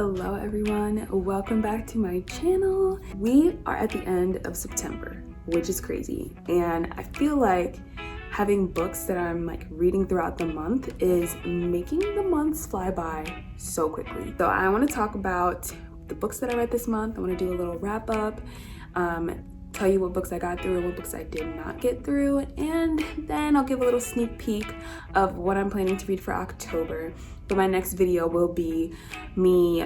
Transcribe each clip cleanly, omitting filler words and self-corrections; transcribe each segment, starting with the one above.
Hello everyone, welcome back to my channel. We are at the end of September, which is crazy, and I feel like having books that I'm like reading throughout the month is making the months fly by so quickly. So I want to talk about the books that I read this month. I want to do a little wrap up, tell you what books I got through and what books I did not get through, and then I'll give a little sneak peek of what I'm planning to read for October. But my next video will be me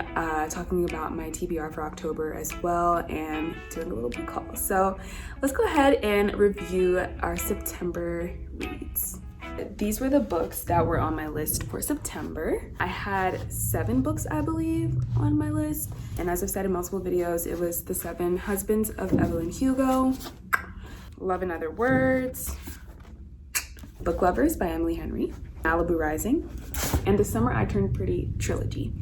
talking about my TBR for October as well and doing a little book haul. So let's go ahead and review our September reads. These were the books that were on my list for September. I had 7 books, I believe, on my list. And as I've said in multiple videos, it was The 7 Husbands of Evelyn Hugo, Love in Other Words, Book Lovers by Emilyhenry, Malibu Rising, and The Summer I Turned Pretty trilogy.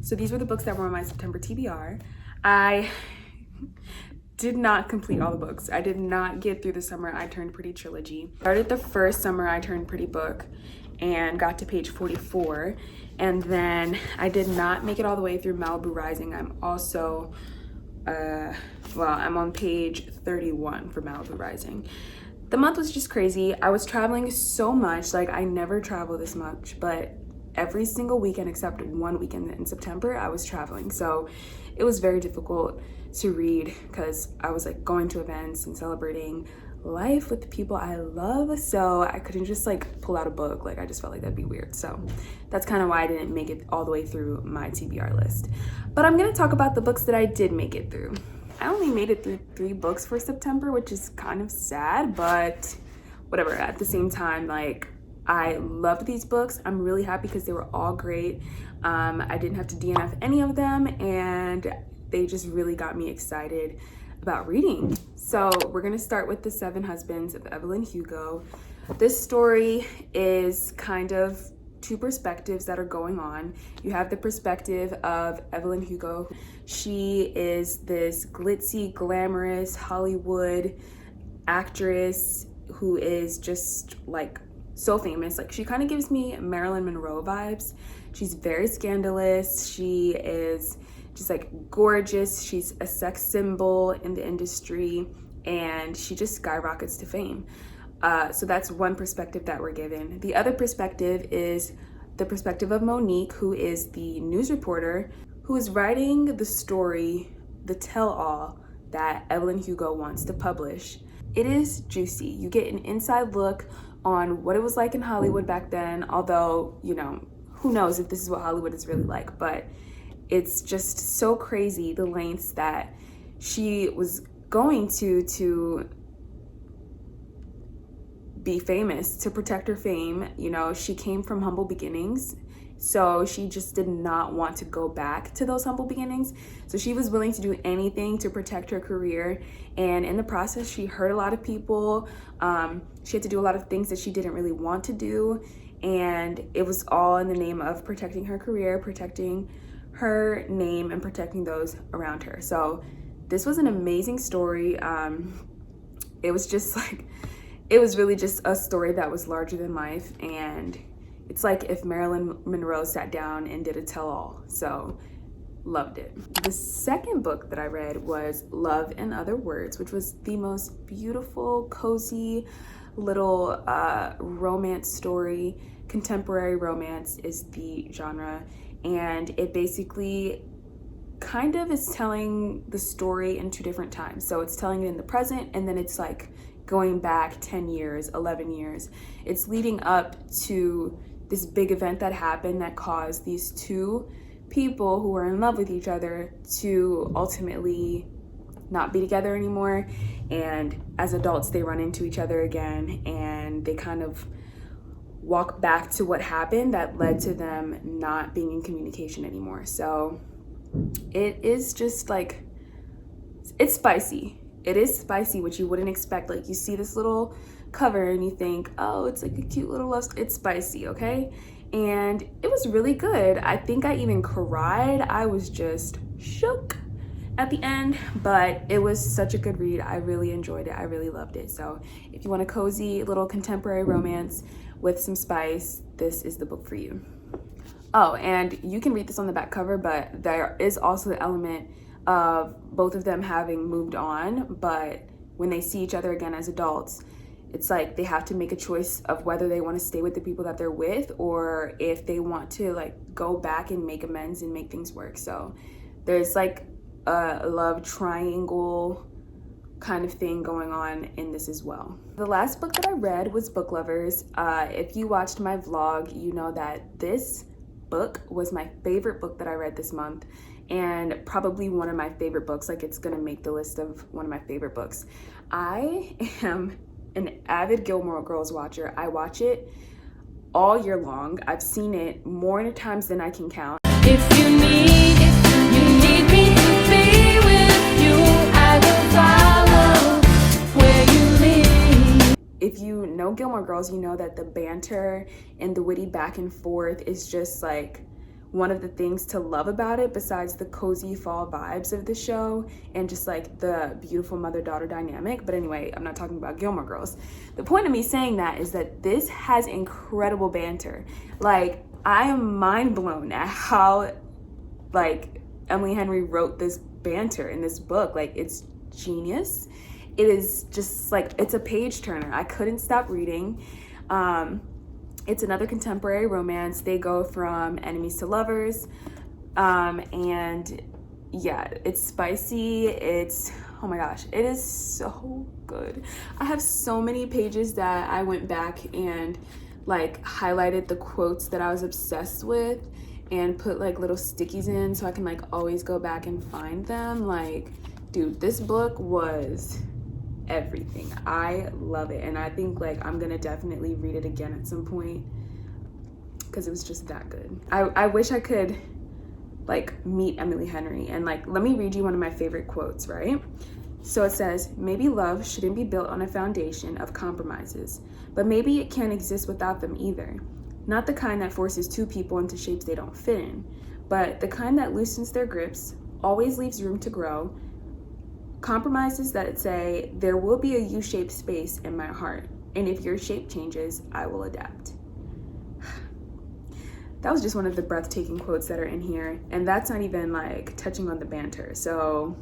So these were the books that were on my September TBR. I did not complete all the books. I did not get through The Summer I Turned Pretty trilogy. Started the first Summer I Turned Pretty book and got to page 44, and then I did not make it all the way through Malibu Rising. I'm also, I'm on page 31 for Malibu Rising. The month was just crazy. I was traveling so much. Like, I never travel this much, but every single weekend except one weekend in September, I was traveling. So it was very difficult to read because I was like going to events and celebrating life with the people I love. So I couldn't just like pull out a book. Like, I just felt like that'd be weird. So that's kind of why I didn't make it all the way through my TBR list. But I'm gonna talk about the books that I did make it through. I only made it through 3 books for September, which is kind of sad, but whatever. At the same time, like, I loved these books. I'm really happy because they were all great. I didn't have to DNF any of them, and they just really got me excited about reading. So we're gonna start with The 7 Husbands of Evelyn Hugo. This story is kind of 2 perspectives that are going on. You have the perspective of Evelyn Hugo. She is this glitzy, glamorous Hollywood actress who is just like so famous. Like, she kind of gives me Marilyn Monroe vibes. She's very scandalous. She is just like gorgeous. She's a sex symbol in the industry, and she just skyrockets to fame. So that's one perspective that we're given. The other perspective is the perspective of Monique, who is the news reporter who is writing the story, the tell-all that Evelyn Hugo wants to publish. It is juicy. You get an inside look on what it was like in Hollywood back then, although, you know, who knows if this is what Hollywood is really like, but it's just so crazy the lengths that she was going to be famous, to protect her fame. You know, she came from humble beginnings, so she just did not want to go back to those humble beginnings. So she was willing to do anything to protect her career, and in the process, she hurt a lot of people. She had to do a lot of things that she didn't really want to do, and it was all in the name of protecting her career, protecting her name, and protecting those around her. So this was an amazing story. It was just like, it was really just a story that was larger than life, and it's like if Marilyn Monroe sat down and did a tell-all. So loved it. The second book that I read was Love in Other Words, which was the most beautiful, cozy little romance story. Contemporary romance is the genre, and it basically kind of is telling the story in 2 different times. So it's telling it in the present, and then it's like going back 10 years, 11 years. It's leading up to this big event that happened that caused these 2 people who were in love with each other to ultimately not be together anymore. And as adults, they run into each other again, and they kind of walk back to what happened that led to them not being in communication anymore. So it is just like, it's spicy. It is spicy, which you wouldn't expect. Like, you see this little cover and you think, oh, it's like a cute little love story. It's spicy, okay? And it was really good. I think I even cried. I was just shook at the end, but it was such a good read. I really enjoyed it. I really loved it. So if you want a cozy little contemporary romance with some spice, this is the book for you. Oh, and you can read this on the back cover, but there is also the element of both of them having moved on, but when they see each other again as adults, it's like they have to make a choice of whether they want to stay with the people that they're with or if they want to like go back and make amends and make things work. So there's like a love triangle kind of thing going on in this as well. The last book that I read was Book Lovers. If you watched my vlog, you know that this book was my favorite book that I read this month, and probably one of my favorite books. Like, it's gonna make the list of one of my favorite books. I am an avid Gilmore Girls watcher. I watch it all year long. I've seen it more times than I can count. If you need me to be with you, I will follow where you lead. If you know Gilmore Girls, you know that the banter and the witty back and forth is just like one of the things to love about it, besides the cozy fall vibes of the show and just like the beautiful mother-daughter dynamic. But anyway, I'm not talking about Gilmore Girls. The point of me saying that is that this has incredible banter. Like, I am mind blown at how like Emilyhenry wrote this banter in this book. Like, it's genius. It is just like, it's a page turner. I couldn't stop reading. It's another contemporary romance. They go from enemies to lovers. And yeah, it's spicy. It's, oh my gosh, it is so good. I have so many pages that I went back and like highlighted the quotes that I was obsessed with and put like little stickies in so I can like always go back and find them. Like, dude, this book was everything. I love it, and I think like I'm gonna definitely read it again at some point because it was just that good. I wish I could like meet Emilyhenry and like, let me read you one of my favorite quotes, right? So it says, maybe love shouldn't be built on a foundation of compromises, but maybe it can't exist without them either. Not the kind that forces two people into shapes they don't fit in, but the kind that loosens their grips, always leaves room to grow, compromises that say, there will be a U-shaped space in my heart, and if your shape changes, I will adapt. That was just one of the breathtaking quotes that are in here, and that's not even like touching on the banter. So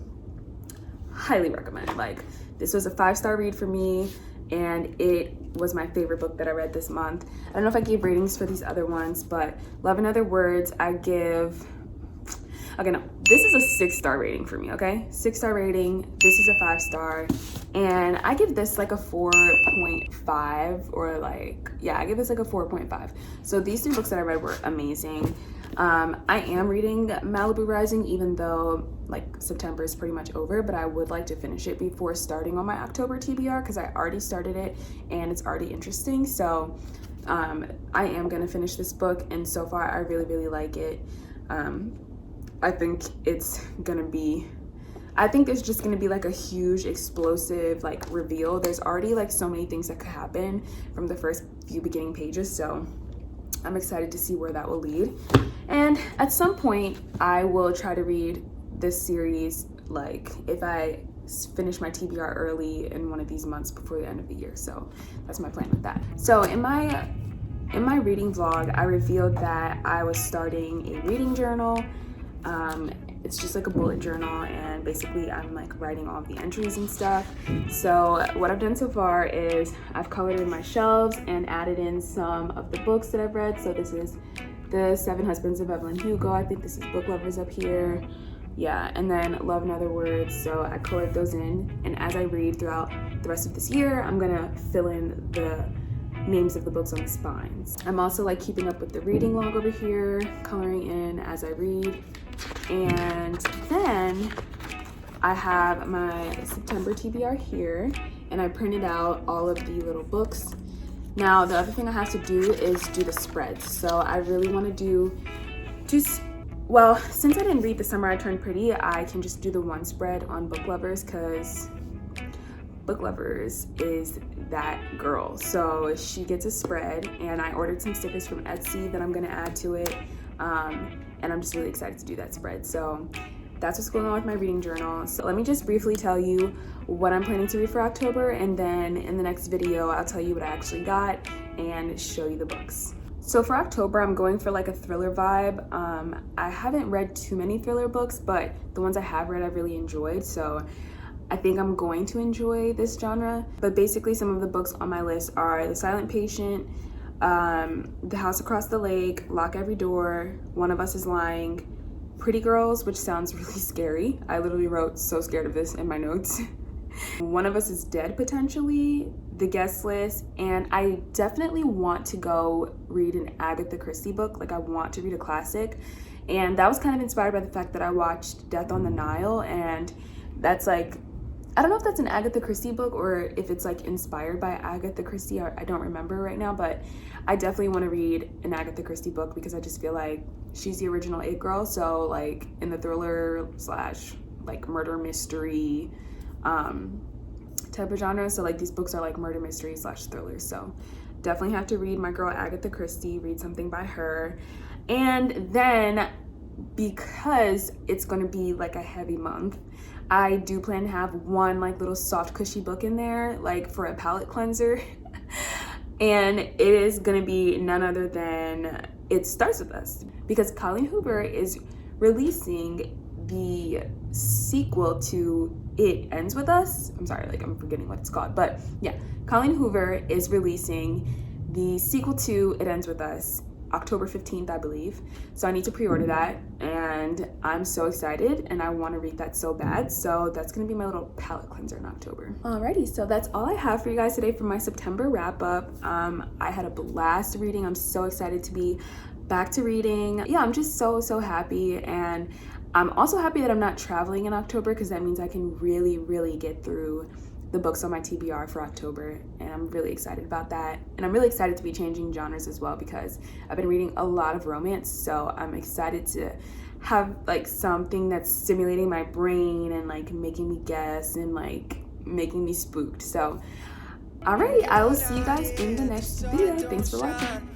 highly recommend. Like, this was a 5-star read for me, and it was my favorite book that I read this month. I don't know if I gave ratings for these other ones, but Love in Other Words, I give, okay, no, this is a 6-star rating for me, okay? 6-star rating, this is a 5-star, and I give this like a 4.5, or like, yeah, I give this like a 4.5. So these 3 books that I read were amazing. I am reading Malibu Rising, even though like September is pretty much over, but I would like to finish it before starting on my October TBR because I already started it and it's already interesting. So I am gonna finish this book, and so far I really, really like it. I think it's gonna be, I think there's just gonna be like a huge explosive like reveal. There's already like so many things that could happen from the first few beginning pages, so I'm excited to see where that will lead. And at some point I will try to read this series, like if I finish my TBR early in one of these months before the end of the year. So that's my plan with that. So in my reading vlog, I revealed that I was starting a reading journal. It's just like a bullet journal, and basically I'm like writing all the entries and stuff. So what I've done so far is I've colored in my shelves and added in some of the books that I've read. So this is The 7 Husbands of Evelyn Hugo. I think this is Book Lovers up here. Yeah, and then Love in Other Words. So I colored those in, and as I read throughout the rest of this year, I'm gonna fill in the names of the books on the spines. I'm also like keeping up with the reading log over here, coloring in as I read. And then I have my September TBR here, and I printed out all of the little books. Now the other thing I have to do is do the spreads. So I really want to do well, since I didn't read The Summer I Turned Pretty, I can just do the one spread on Book Lovers because Book Lovers is that girl. So she gets a spread, and I ordered some stickers from Etsy that I'm gonna add to it. And I'm just really excited to do that spread. So that's what's going on with my reading journal. So let me just briefly tell you what I'm planning to read for October, and then in the next video I'll tell you what I actually got and show you the books. So for October, I'm going for like a thriller vibe. I haven't read too many thriller books, but the ones I have read I've really enjoyed, so I think I'm going to enjoy this genre. But basically some of the books on my list are The Silent Patient, The House Across the Lake, Lock Every Door, One of Us is Lying, Pretty Girls, which sounds really scary. I literally wrote so scared of this in my notes. One of Us is Dead, potentially, The Guest List, and I definitely want to go read an Agatha Christie book. Like, I want to read a classic, and that was kind of inspired by the fact that I watched Death on the Nile, and that's like, I don't know if that's an Agatha Christie book or if it's like inspired by Agatha Christie. I don't remember right now, but I definitely want to read an Agatha Christie book because I just feel like she's the original It girl. So like in the thriller slash like murder mystery type of genre. So like these books are like murder mystery slash thrillers. So definitely have to read my girl Agatha Christie, read something by her. And then because it's going to be like a heavy month, I do plan to have one like little soft cushy book in there, like for a palate cleanser. And it is going to be none other than It Starts With Us, because Colleen Hoover is releasing the sequel to It Ends With Us. I'm sorry, like I'm forgetting what it's called, but yeah, Colleen Hoover is releasing the sequel to It Ends With Us October 15th, I believe. So I need to pre-order that, and I'm so excited and I want to read that so bad. So that's gonna be my little palate cleanser in October. Alrighty, so that's all I have for you guys today for my September wrap up. I had a blast reading. I'm so excited to be back to reading. Yeah, I'm just so happy, and I'm also happy that I'm not traveling in October because that means I can really get through the books on my TBR for October, and I'm really excited about that. And I'm really excited to be changing genres as well because I've been reading a lot of romance, so I'm excited to have like something that's stimulating my brain and like making me guess and like making me spooked. So alrighty, I will see you guys in the next video. Thanks for watching.